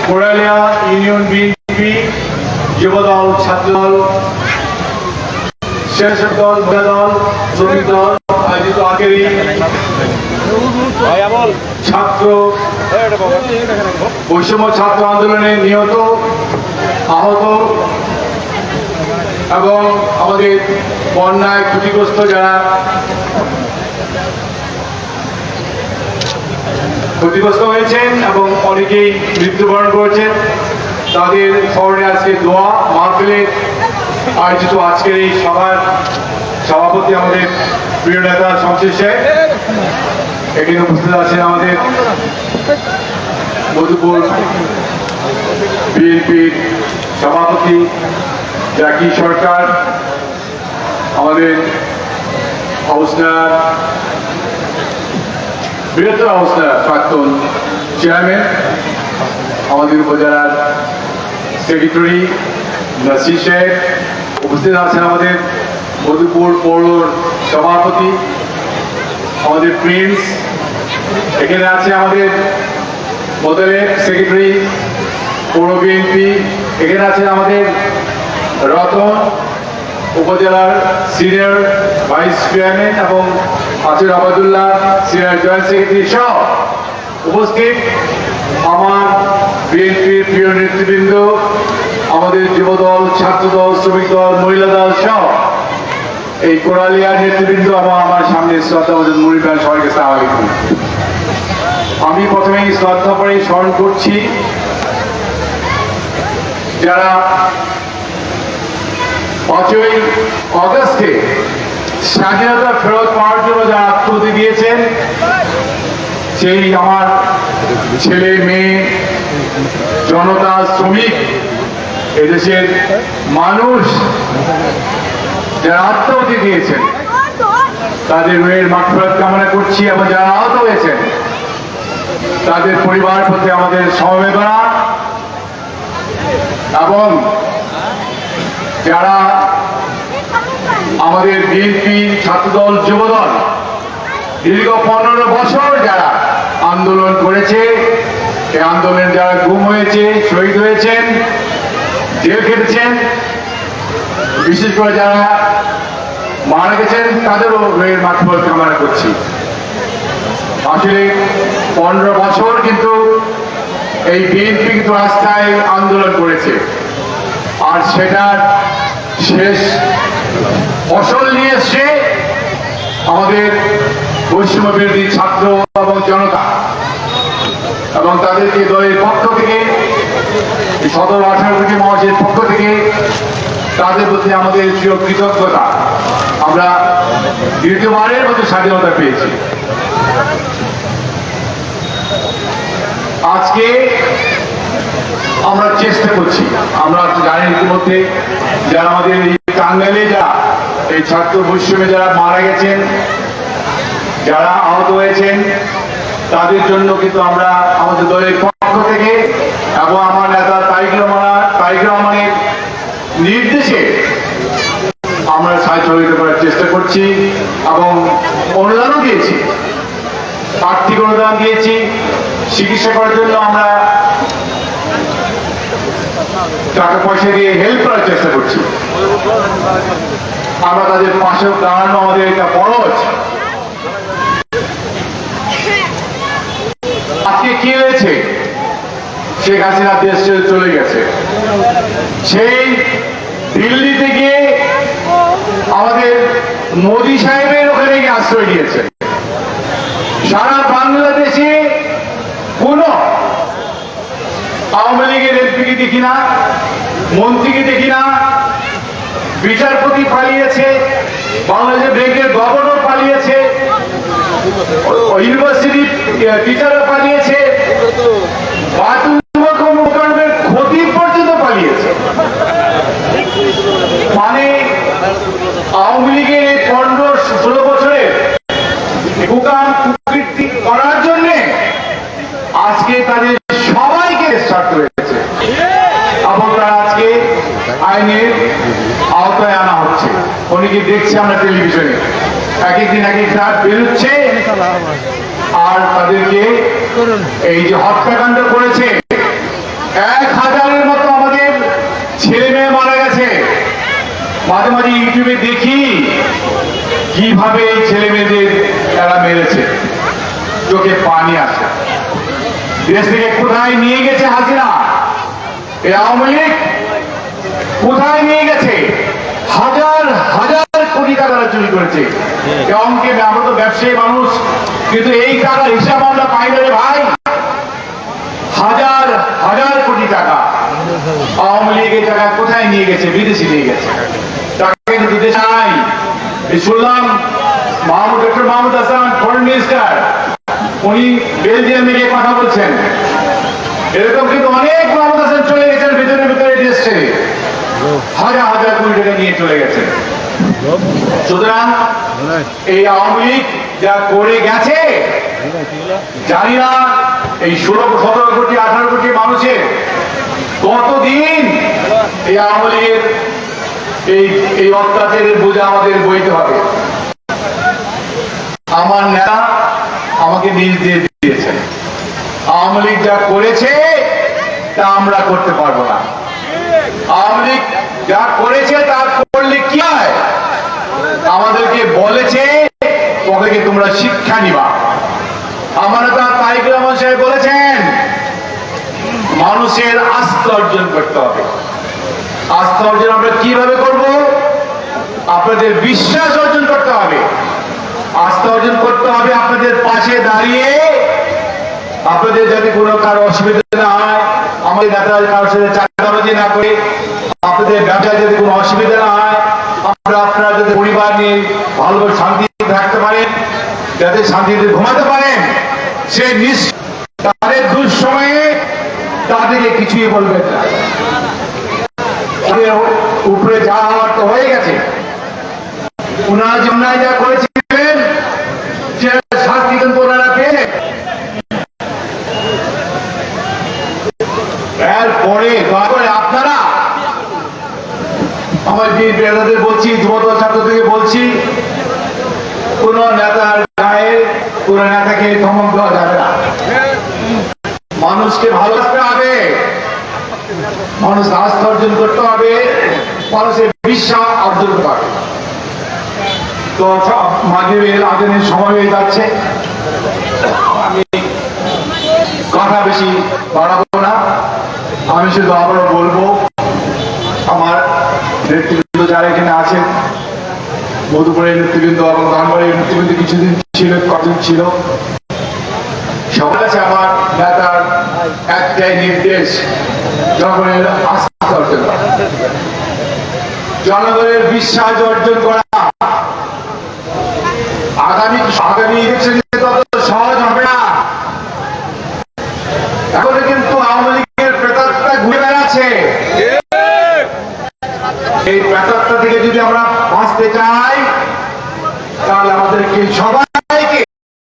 Koralia union BNP, Jubodal, ছাত্রদল, স্বেচ্ছাসেবক দল, মহিলা দল, শ্রমিক দল আয়োজিত আজকের ছাত্র বৈষম্য ছাত্র আন্দোলনে নিহত, আহত এবং আমাদের বন্যায় ক্ষতিগ্রস্ত যারা ক্ষতিগ্রস্ত হয়েছেন এবং অনেকেই মৃত্যুবরণ করেছেন, তাদের স্মরণে আজকে দোয়া মাহফিলে আয়োজিত আজকের এই সভার সভাপতি আমাদের প্রিয় নেতা শমশের শেখ। এখানে উপস্থিত আছেন আমাদের মধুপুর বিএনপির সভাপতি জাকি সরকার, আমাদের হাউসনার বৃহত্তর হাউসনার প্রাক্তন চেয়ারম্যান, আমাদের উপজেলার সেক্রেটারি নাসির শেখ, উপস্থিত আছেন আমাদের মধুপুর পৌর সভাপতি আমাদের প্রিন্স, এখানে আছে আমাদের বদলের সেক্রেটারি পৌর বিএনপি, এখানে আছেন আমাদের রতন উপজেলার সিনিয়র ভাইস চেয়ারম্যান এবং আছেন আবাদুল্লাহ সিনিয়র জয়েন্ট সেক্রেটারি সহ উপস্থিত আমার বিএনপির প্রিয় নেতৃবৃন্দ, আমাদের যুবদল, ছাত্রদল, শ্রমিক দল, মহিলা দল সহ এই কোরালিয়ার নেতৃবৃন্দ এবং আমার সামনে শ্রদ্ধা মুরিদ ভাই, সবাইকে আসসালামু আলাইকুম। আমি প্রথমেই শ্রদ্ধা করে স্মরণ করছি যারা 5ই অগস্টে স্বাধীনতা ফেরত পাওয়ার জন্য যারা আত্মহতি দিয়েছেন, সেই আমার ছেলে মেয়ে, জনতা, শ্রমিক, এদেশের মানুষ যারা আত্মহতি দিয়েছেন তাদের মেয়ের মাগফিরাত কামনা করছি এবং যারা আহত হয়েছেন তাদের পরিবার প্রতি আমাদের সমবেদনা, এবং যারা আমাদের বিএনপি, ছাত্রদল, যুবদল দীর্ঘ 15 বছর যারা আন্দোলন করেছে, এই আন্দোলনে যারা গুম হয়েছে, শহীদ হয়েছেন, জেল খেটেছেন, বিশেষ করে যারা মারা গেছেন তাদেরও মেয়ের মাগফিরাত কামনা করছি। আসলে 15 বছর কিন্তু এই বিএনপি কিন্তু রাস্তায় আন্দোলন করেছে, আর সেটার শেষ ফসল নিয়ে এসছে আমাদের বৈষম্য বিরোধী ছাত্র এবং জনতা, এবং তাদেরকে দলের পক্ষ থেকে 17-18 কোটি মানুষের পক্ষ থেকে তাদের প্রতি আমাদের চির কৃতজ্ঞতা। আমরা দ্বিতীয়বারের মতো স্বাধীনতা পেয়েছি। আজকে আমরা চেষ্টা করছি, আমরা জানি ইতিমধ্যে যারা আমাদের এই টাঙ্গাইলে যারা এই ছাত্র বৈষম্যে যারা মারা গেছেন, যারা আহত হয়েছেন, তাদের জন্য কিন্তু আমরা আমাদের দলের পক্ষ থেকে এবং আমার নেতা তারেক রহমানের নির্দেশে আমরা সহযোগিতা করার চেষ্টা করছি এবং অনুদানও দিয়েছি, আর্থিক অনুদান দিয়েছি। চিকিৎসা করার জন্য আমরা টাকা পয়সা দিয়ে হেল্প করার চেষ্টা করছি। আমরা তাদের পাশে দাঁড়ানো আমাদের একটা ফরজ। আজকে কি হয়েছে? শেখ হাসিনা দেশ ছেড়ে চলে গেছে, সেই দিল্লি থেকে আমাদের মোদী সাহেবের ওখানে গিয়ে আশ্রয় নিয়েছে। সারা বাংলাদেশে কোন আওয়ামী লীগের এমপিকে দেখি না, মন্ত্রীকে দেখি না, বিচারপতি পালিয়েছে, বাংলাদেশ ব্যাংকের গভর্নর পালিয়েছে, ইউনিভার্সিটি টিচাররা পালিয়েছে, ক্ষতি পর্যন্ত পালিয়েছে। মানে আওয়ামী লীগের 15-16 বছরের কুকাম কুকীর্তি করার জন্য আজকে তাদের সবাইকে ছাড়তে হয়েছে এবং তারা আজকে আইনের আওতায় আনা অনেকে দেখছি আমরা টেলিভিশনে, এক একদিন এক একটা বেরোচ্ছে আর তাদেরকে এই যে হত্যাকাণ্ড করেছে, 1000-এর মতো আমাদের ছেলে মেয়ে মারা গেছে। মাঝে মাঝে ইউটিউবে দেখি কিভাবে এই ছেলে মেয়েদের তারা মেরেছে, চোখে পানি আসে। দেশ থেকে কোথায় নিয়ে গেছে হাসিনা, এই আওয়ামী লীগ কোথায় নিয়ে গেছে? হাজার হাজার কোটি টাকা চুরি করেছে। অঙ্কে আমরা তো ব্যবসায়ী মানুষ, কিন্তু এই টাকার হিসাব আমরা পাই না রে ভাই। হাজার হাজার কোটি টাকা আওয়ামী লীগ এই টাকা কোথায় নিয়ে গেছে? বিদেশি নিয়ে গেছে। টাকা কিন্তু দেশে নাই। শুনলাম doctor Mahmud Hasan foreign minister, উনি বেলজিয়ামে গিয়ে কথা বলছেন। এরকম কিন্তু অনেক মাহমুদ হাসান চলে গেছেন ভিতরে ভিতরে দেশ ছেড়ে, হাজার হাজার কোটি টাকা নিয়ে চলে গেছেন। সুতরাং এই আওয়ামী লীগ যা করে গেছে, জানি না এই 16-17 কোটি 18 কোটি মানুষের কতদিন এই আওয়ামী লীগের এই অত্যাচারের বোঝা আমাদের বইতে হবে। আমার নেতা আমাকে নির্দেশ দিয়েছেন, আওয়ামী লীগ যা করেছে তা আমরা করতে পারবো না। আওয়ামী লীগ যা করেছে তা করলে কি হয়, আমাদেরকে বলেছে ওদেরকে তোমরা শিক্ষা নিবা। আমার নেতা তারেক রহমান সাহেব বলেছেন মানুষের আস্থা অর্জন করতে হবে। আস্থা অর্জন আমরা কিভাবে করব? আপনাদের বিশ্বাস অর্জন করতে হবে। আস্থা অর্জন করতে হবে আপনাদের পাশে দাঁড়িয়ে, আপনাদের যাতে কোনো কারো অসুবিধা না হয়, আমাদের নেতা কারোর সাথে চাঁদাবাজি না করে, আপনাদের ব্যবসায় যাতে কোনো অসুবিধা না হয়, আপনারা যাতে পরিবার নিয়ে ভালোভাবে শান্তিতে থাকতে পারেন, যাতে শান্তিতে ঘুমাতে পারেন, সে তাদের দুঃসময়ে তাদেরকে কিছুই বলবেন না। উপরে যা হওয়ার তো হয়ে গেছে, ওনারা যে অন্যায় যা করেছিলেন সে শাস্তি কিন্তু ওনারা পেয়ে। এরপরে আপনারা আমার যে নেতাদের বলছি, যুবদল ছাত্র থেকে বলছি, কোন নেতার গায়ে কোন নেতাকে ধমক দেওয়া যাবে না। মানুষকে ভালোবাসতে হবে, মানুষ আস্থা অর্জন করতে হবে, মানুষের বিশ্বাস অর্জন করতে হবে। তো মাগরিবের আজানের সময় হয়ে যাচ্ছে, আমি কথা বেশি বাড়াবো না। আমি শুধু আবারও বলবো, আমার নেতৃবৃন্দ যারা এখানে আছেন, মধুপুরের নেতৃবৃন্দ এবং ধানবাড়ির নেতৃবৃন্দ কিছুদিন ছিল, কতদিন ছিল, সবার কাছে আমার নেতার একটাই নির্দেশ, জনগণের আস্থা অর্জন করা, জনগণের বিশ্বাস অর্জন করা। আগামী ইলেকশনে তত সহজ হবে না। এখন কিন্তু আওয়ামী লীগের প্রেতাত্মা ঘুরে বেড়াচ্ছে। এই প্রেতাত্মা থেকে যদি আমরা বাঁচতে চাই, তাহলে আমাদেরকে সবাইকে